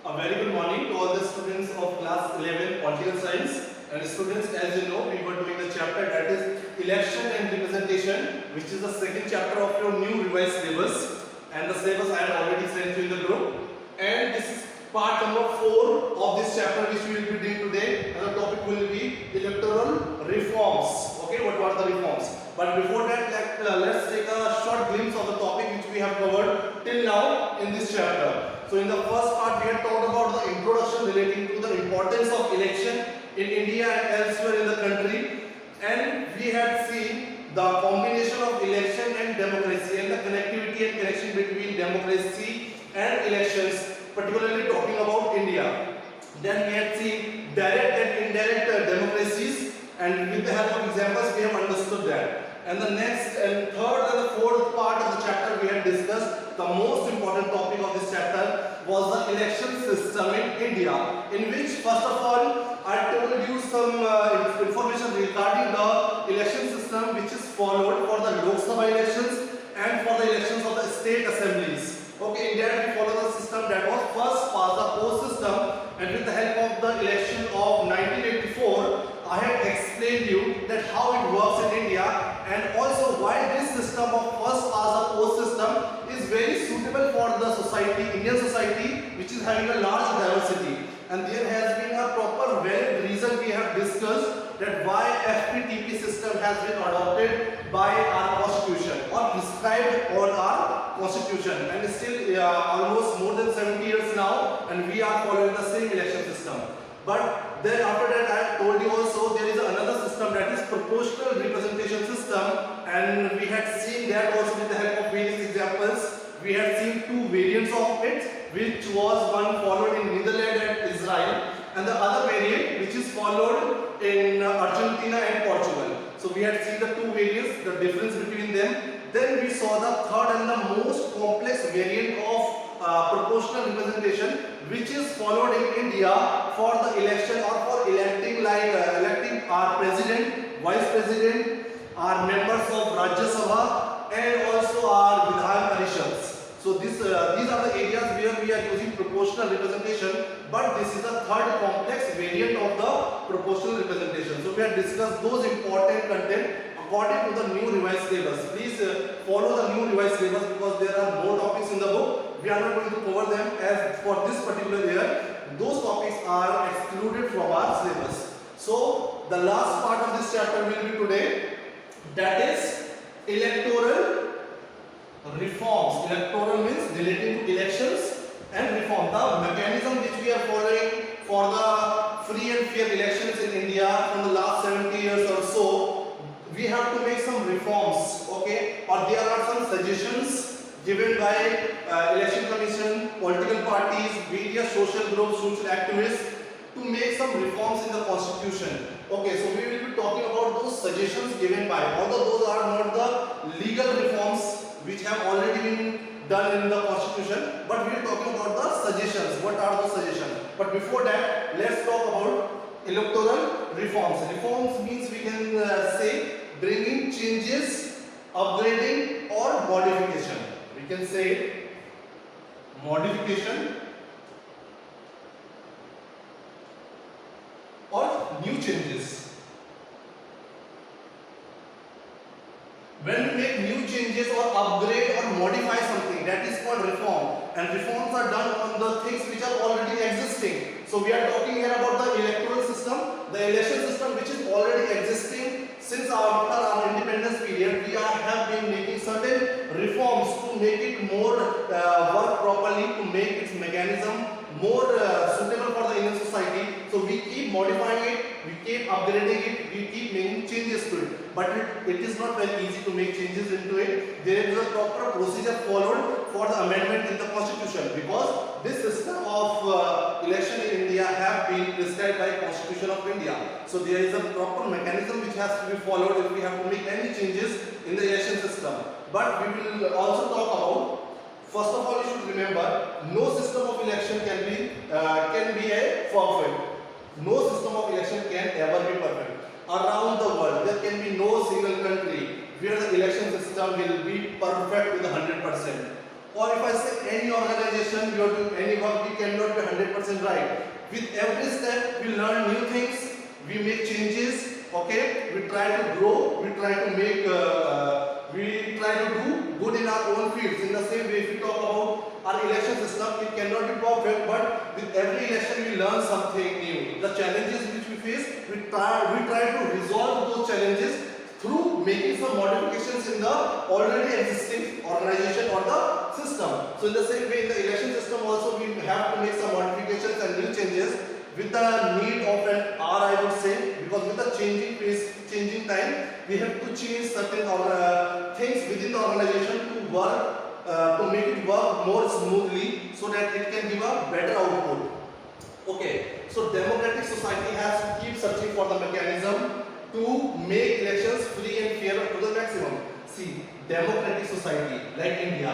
A very good morning to all the students of class 11 political science. And students, as you know, we were doing the chapter that is election and representation, which is the second chapter of your new revised syllabus. And the syllabus I have already sent you in the group. And this is part number 4 of this chapter which we will be doing today. And the topic will be electoral reforms. Okay, what are the reforms? But before that, let's take a short glimpse of the topic which we have covered till now in this chapter. So in the first part, we had talked about the introduction relating to the importance of election in India and elsewhere in the country. And we had seen the combination of election and democracy and the connectivity and connection between democracy and elections, particularly talking about India. Then we had seen direct and indirect democracies, and with the help of examples we have understood that. And the next and third and the fourth part of the chapter we had discussed, the most important topic of this chapter was the election system in India, in which first of all I told you some information regarding the election system which is followed for the Lok Sabha elections and for the elections of the state assemblies. Okay, in that we follow the system that was first passed, the post system, and with the help of the election of 1984, I have explained you that how it works in India and also why this system of first past the post system is very suitable for the society, Indian society, which is having a large diversity. And there has been a proper valid reason we have discussed that why FPTP system has been adopted by our constitution or prescribed on our constitution, and still almost more than 70 years now, and we are following the same election system. But then after that I told you also there is another system that is proportional representation system, and we had seen that also with the help of various examples. We had seen two variants of it, which was one followed in Netherlands and Israel, and the other variant which is followed in Argentina and Portugal. So we had seen the two variants, the difference between them. Then we saw the third and the most complex variant of proportional representation, which is followed in India for the election or for electing electing our president, vice president, our members of Rajya Sabha, and also our Vidhan Parishads. So these are the areas where we are using proportional representation, but this is the third complex variant of the proportional representation. So we have discussed those important content according to the new revised syllabus. Please follow the new revised syllabus because there are more topics in the book. We are not going to cover them as for this particular year. Those topics are excluded from our syllabus. So the last part of this chapter will be today, that is electoral reforms. Electoral means relating to elections and reform. The mechanism which we are following for the free and fair elections in India from the last 70 years or so, we have to make some reforms, okay, or there are some suggestions given by election commission, political parties, various social groups, social activists to make some reforms in the constitution. Okay, so we will be talking about those suggestions given by, although those are not the legal reforms which have already been done in the constitution, but we are talking about the suggestions. What are those suggestions? But before that, let's talk about electoral reforms. Reforms means we can say bringing changes, upgrading or modification. We can say modification or new changes. When we make new changes or upgrade or modify something, that is called reform. And reforms are done on the things which are already existing. So we are talking here about the electoral system, the election system which is already existing since after our independence period. We have been making certain reforms to make it more work properly, to make its mechanism more suitable for the Indian society. So we keep modifying it, we keep upgrading it, we keep making changes to it. But it is not very easy to make changes into it. There is a proper procedure followed for the amendment in the constitution, because this system of election in India have been prescribed by Constitution of India. So there is a proper mechanism which has to be followed if we have to make any changes in the election system. But we will also talk about, first of all, you should remember, no system of election can be a perfect. No system of election can ever be perfect. Around the world, there can be no single country where the election system will be perfect with 100%. Or if I say any organization election, we are doing any work, we cannot be 100% right. With every step, we learn new things, we make changes, okay? We try to grow, we try to make, we try to do good in our own fields. In the same way, if we talk about our election system, it cannot be perfect, but with every election, we learn something new. The challenges which we face, we try to resolve those challenges through making some modifications in the already existing organization or the system. So in the same way, in the election system also we have to make some modifications and new changes with the need of an hour, I would say, because with the changing pace, changing time, we have to change certain things within the organization to work, to make it work more smoothly so that it can give a better output. Okay, so democratic society has to keep searching for the mechanism to make elections free and fair to the maximum. See, democratic society like India,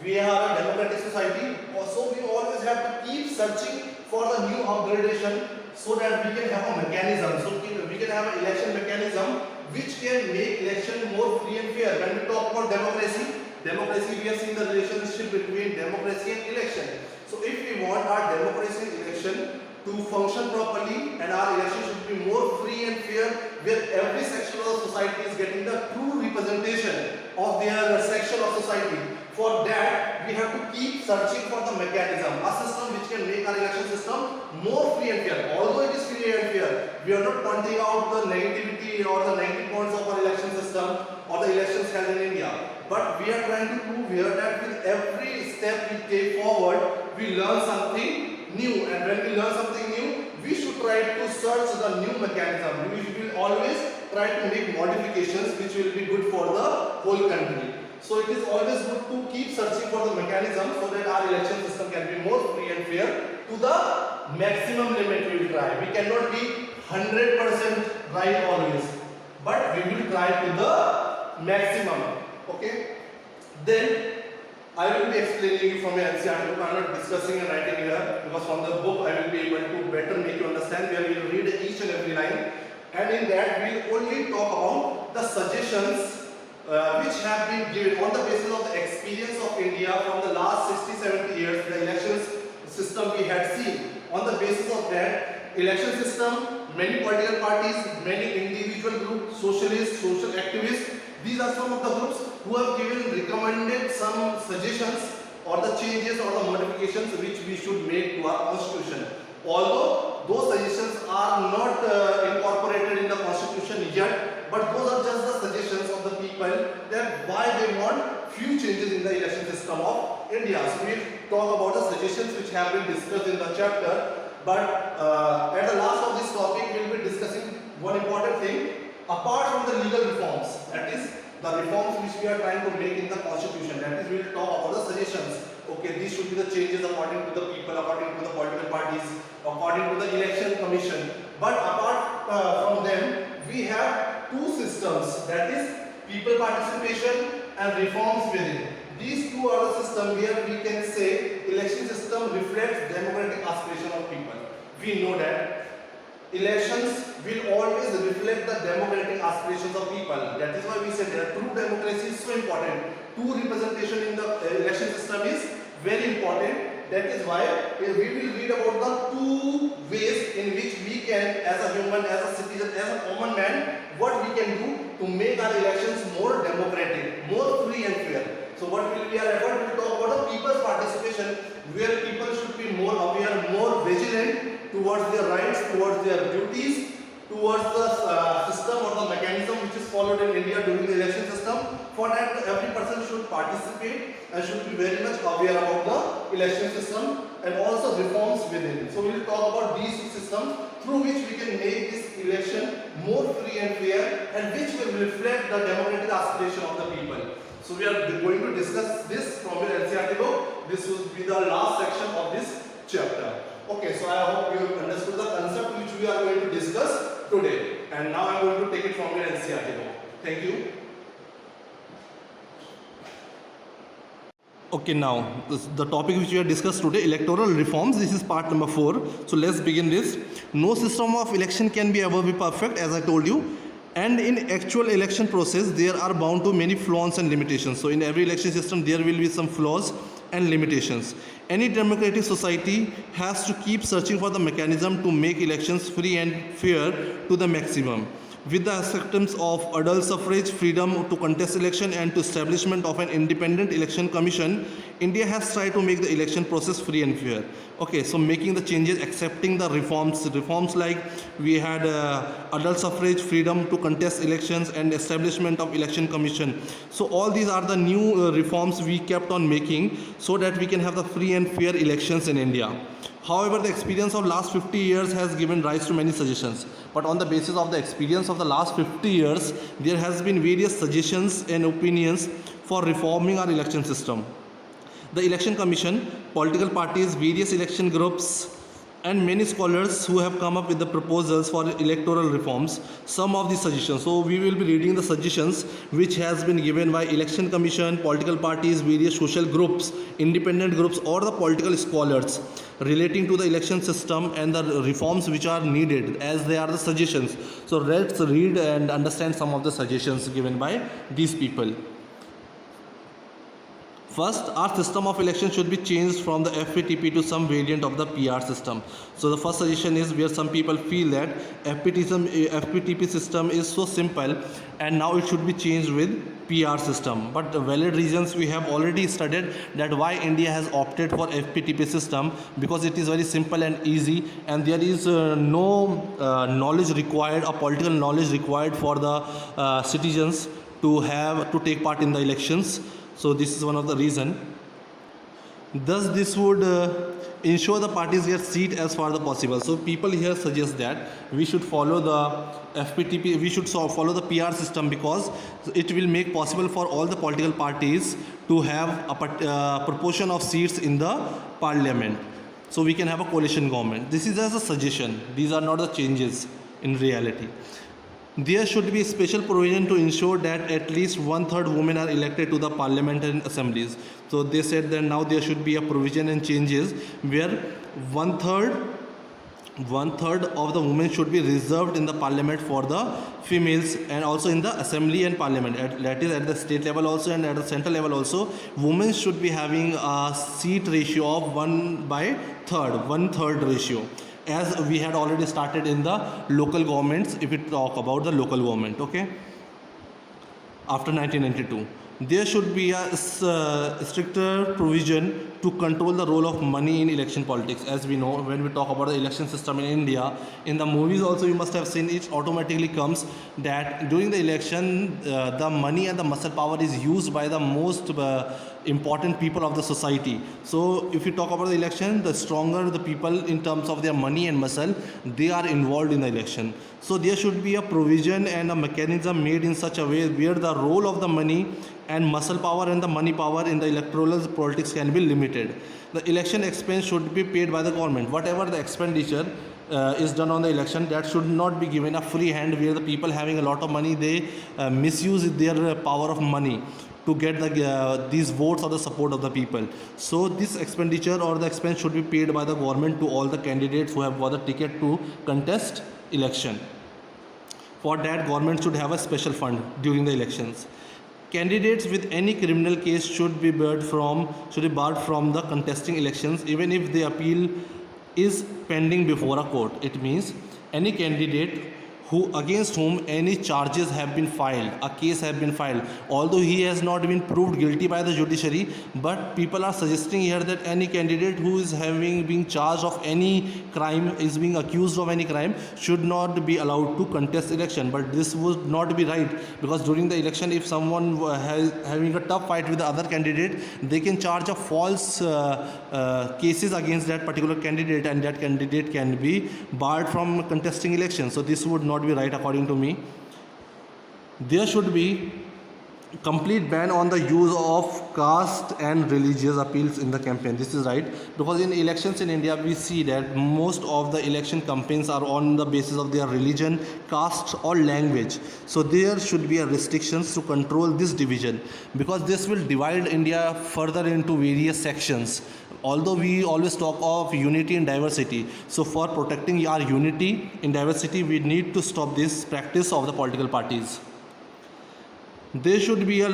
we are a democratic society, so we always have to keep searching for the new upgradation so that we can have a mechanism, so we can have an election mechanism which can make election more free and fair. When we talk about democracy, we have seen the relationship between democracy and election. So if we want our democracy election to function properly and our election should be more free and fair, where every section of the society is getting the true representation of their section of society. For that, we have to keep searching for the mechanism, a system which can make our election system more free and fair. Although it is free and fair, we are not pointing out the negativity or the negative points of our election system or the elections held in India. But we are trying to prove here that with every step we take forward, we learn something new, and when we learn something new, we should try to search the new mechanism. We will always try to make modifications which will be good for the whole country. So it is always good to keep searching for the mechanism so that our election system can be more free and fair to the maximum limit. We will try. We cannot be 100% right always, but we will try to the maximum. Okay? Then I will be explaining you from a NCERT book. I am not discussing and writing here, because from the book I will be able to better make you understand, where we will read each and every line, and in that we will only talk about the suggestions which have been given on the basis of the experience of India from the last 60-70 years, the elections system we had seen. On the basis of that election system, many political parties, many individual groups, socialists, social activists, these are some of the groups who have recommended some suggestions or the changes or the modifications which we should make to our constitution. Although those suggestions are not incorporated in the constitution yet, but those are just the suggestions of the people that why they want few changes in the election system of India. So we will talk about the suggestions which have been discussed in the chapter, but at the last of this topic we will be discussing one important thing. Apart from the legal reforms, that is the reforms which we are trying to make in the constitution, that is we will talk about the suggestions. Okay, these should be the changes according to the people, according to the political parties, according to the election commission. But apart from them, we have two systems, that is people participation and reforms within. These two are the system where we can say election system reflects democratic aspiration of people. We know that elections will always reflect the democratic aspirations of people. That is why we said that true democracy is so important. True representation in the election system is very important. That is why we will read about the two ways in which we can, as a human, as a citizen, as a common man, what we can do to make our elections more democratic, more free and fair. So what will be our effort? We will talk about the people's participation, where people should be more aware, more vigilant towards their rights, towards their duties, towards the system or the mechanism which is followed in India during the election system. For that, every person should participate and should be very much aware about the election system and also reforms within. So we will talk about these two systems through which we can make this election more free and fair, and which will reflect the democratic aspiration of the people. So we are going to discuss this from your NCERT book. This will be the last section of this chapter. Okay, so I hope you have understood the concept which we are going to discuss today. And now I am going to take it from your NCERT book. Thank you. Okay, now the topic which we have discussed today, electoral reforms. This is part number 4. So let's begin this. No system of election can be ever be perfect, as I told you. And in actual election process, there are bound to many flaws and limitations. So in every election system, there will be some flaws and limitations. Any democratic society has to keep searching for the mechanism to make elections free and fair to the maximum. With the acceptance of adult suffrage, freedom to contest election and to establishment of an independent election commission, India has tried to make the election process free and fair. Okay, so making the changes, accepting the reforms like we had adult suffrage, freedom to contest elections and establishment of election commission. So all these are the new reforms we kept on making so that we can have the free and fair elections in India. However, the experience of last 50 years has given rise to many suggestions. But on the basis of the experience of the last 50 years, there has been various suggestions and opinions for reforming our election system. The Election Commission, political parties, various election groups, and many scholars who have come up with the proposals for electoral reforms, some of the suggestions. So we will be reading the suggestions which has been given by Election Commission, political parties, various social groups, independent groups, or the political scholars relating to the election system and the reforms which are needed, as they are the suggestions. So let's read and understand some of the suggestions given by these people. First, our system of election should be changed from the FPTP to some variant of the PR system. So the first suggestion is where some people feel that FPTP system is so simple and now it should be changed with PR system. But the valid reasons we have already studied that why India has opted for FPTP system, because it is very simple and easy and there is no knowledge required, or political knowledge required for the citizens to take part in the elections. So this is one of the reason. Thus this would ensure the parties get seat as far as possible. So people here suggest that we should follow the FPTP, we should follow the PR system, because it will make possible for all the political parties to have a proportion of seats in the parliament. So we can have a coalition government. This is as a suggestion. These are not the changes in reality. There should be special provision to ensure that at least 1/3 women are elected to the parliament and assemblies. So they said that now there should be a provision and changes where one third of the women should be reserved in the parliament for the females, and also in the assembly and parliament. That is at the state level also and at the central level also, women should be having a seat ratio of 1/3 ratio, as we had already started in the local governments, if we talk about the local government, okay, after 1992. There should be a stricter provision to control the role of money in election politics. As we know, when we talk about the election system in India, in the movies also you must have seen, it automatically comes that during the election the money and the muscle power is used by the most important people of the society. So if you talk about the election, the stronger the people in terms of their money and muscle, they are involved in the election. So there should be a provision and a mechanism made in such a way where the role of the money and muscle power and the money power in the electoral politics can be limited. The election expense should be paid by the government. Whatever the expenditure is done on the election, that should not be given a free hand where the people having a lot of money, they misuse their power of money to get these votes or the support of the people. So this expenditure or the expense should be paid by the government to all the candidates who have got the ticket to contest election. For that, government should have a special fund during the elections. Candidates with any criminal case should be barred from the contesting elections, even if the appeal is pending before a court. It means any candidate against whom any charges have been filed, a case have been filed, although he has not been proved guilty by the judiciary, but people are suggesting here that any candidate who is being charged of any crime, is being accused of any crime, should not be allowed to contest election. But this would not be right, because during the election, if someone having a tough fight with the other candidate, they can charge a false cases against that particular candidate, and that candidate can be barred from contesting election. So this would not be right according to me. There should be complete ban on the use of caste and religious appeals in the campaign. This is right, because in elections in India we see that most of the election campaigns are on the basis of their religion, caste or language. So there should be a restrictions to control this division, because this will divide India further into various sections. Although we always talk of unity and diversity, so for protecting our unity in diversity, we need to stop this practice of the political parties. There should be a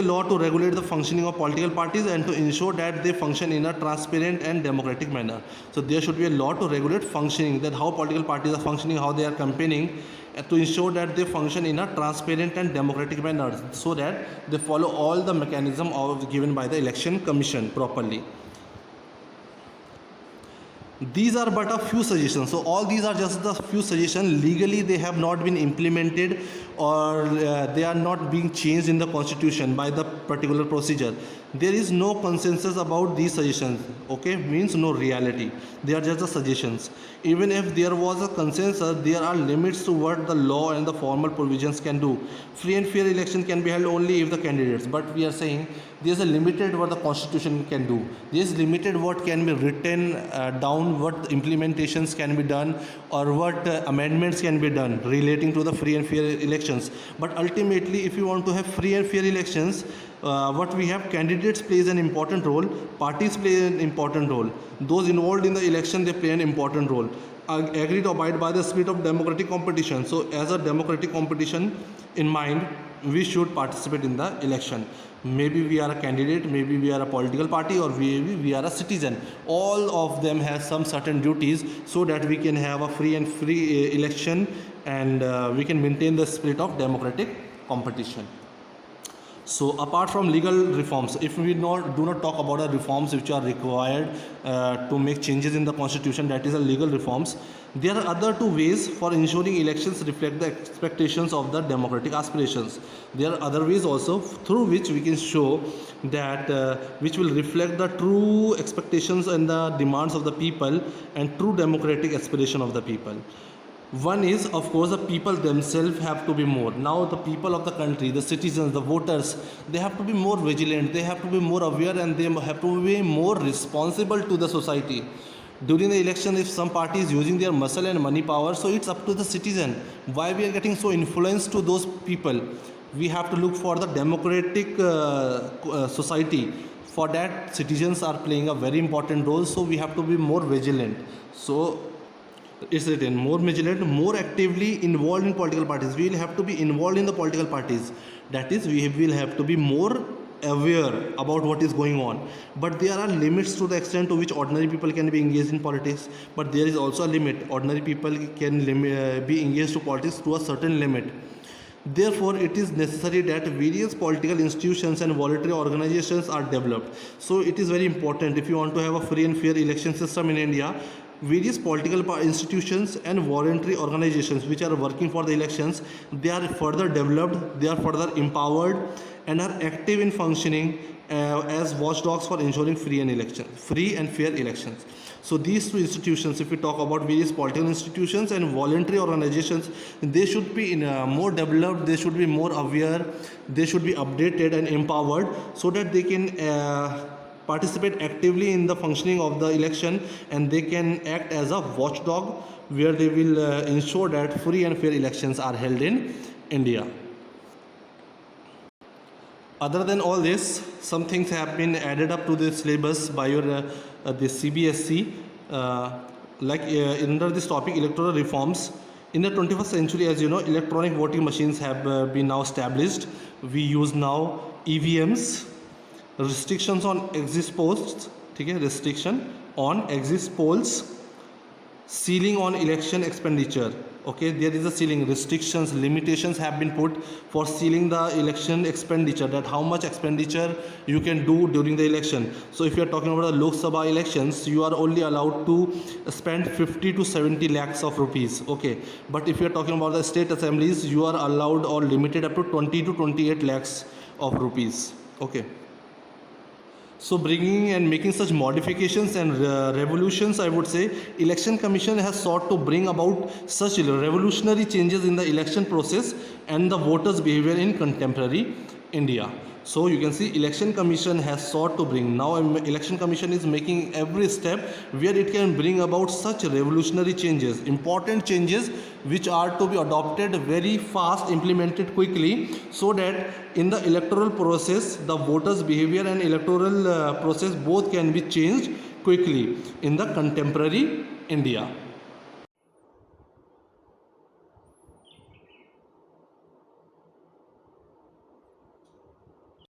law to regulate the functioning of political parties and to ensure that they function in a transparent and democratic manner. So there should be a law to regulate functioning, that how political parties are functioning, how they are campaigning, to ensure that they function in a transparent and democratic manner, so that they follow all the mechanism given by the election commission properly. These are but a few suggestions. So all these are just the few suggestions. Legally they have not been implemented, or they are not being changed in the constitution by the particular procedure. There is no consensus about these suggestions, okay, means no reality. They are just the suggestions. Even if there was a consensus, there are limits to what the law and the formal provisions can do. Free and fair election can be held only if the candidates, but we are saying there is a limited what the constitution can do. There is limited what can be written down, what implementations can be done, or what amendments can be done relating to the free and fair elections. But ultimately, if you want to have free and fair elections, what we have, candidates plays an important role, parties play an important role, those involved in the election, they play an important role. Agree to abide by the spirit of democratic competition. So as a democratic competition in mind, we should participate in the election. Maybe we are a candidate, maybe we are a political party, or maybe we are a citizen. All of them have some certain duties, so that we can have a free election, and we can maintain the spirit of democratic competition. So apart from legal reforms, if we do not talk about the reforms which are required to make changes in the constitution, that is the legal reforms, there are other two ways for ensuring elections reflect the expectations of the democratic aspirations. There are other ways also through which we can show that which will reflect the true expectations and the demands of the people and true democratic aspiration of the people. One is, of course, the people themselves have to be more. Now the people of the country, the citizens, the voters, they have to be more vigilant, they have to be more aware, and they have to be more responsible to the society. During the election, if some party is using their muscle and money power, so it's up to the citizen. Why we are getting so influenced to those people? We have to look for the democratic society. For that, citizens are playing a very important role, so we have to be more vigilant. So it's written, more vigilant, more actively involved in political parties. We will have to be involved in the political parties. That is, we will have to be more aware about what is going on. But there are limits to the extent to which ordinary people can be engaged in politics. But there is also a limit. Ordinary people can be engaged to politics to a certain limit. Therefore, it is necessary that various political institutions and voluntary organizations are developed. So it is very important, if you want to have a free and fair election system in India, various political institutions and voluntary organizations which are working for the elections, they are further developed, they are further empowered, and are active in functioning as watchdogs for ensuring free and fair elections. So these two institutions, if we talk about various political institutions and voluntary organizations, they should be more developed, they should be more aware, they should be updated and empowered, so that they can participate actively in the functioning of the election, and they can act as a watchdog where they will ensure that free and fair elections are held in India. Other than all this, some things have been added up to the syllabus by your the CBSE, under this topic, electoral reforms. In the 21st century, as you know, electronic voting machines have been now established. We use now EVMs. Restrictions on exit polls, restriction on exit polls, ceiling on election expenditure. Okay, there is a ceiling, restrictions, limitations have been put for sealing the election expenditure, that how much expenditure you can do during the election. So if you are talking about the Lok Sabha elections, you are only allowed to spend 50 to 70 lakhs of rupees. Okay, but if you are talking about the state assemblies, you are allowed or limited up to 20 to 28 lakhs of rupees. Okay. So bringing and making such modifications and revolutions, I would say, Election Commission has sought to bring about such revolutionary changes in the election process and the voters' behavior in contemporary India. So you can see Election Commission has sought to bring, now Election Commission is making every step where it can bring about such revolutionary changes, important changes which are to be adopted very fast, implemented quickly, so that in the electoral process, the voters' behavior and electoral process both can be changed quickly in the contemporary India.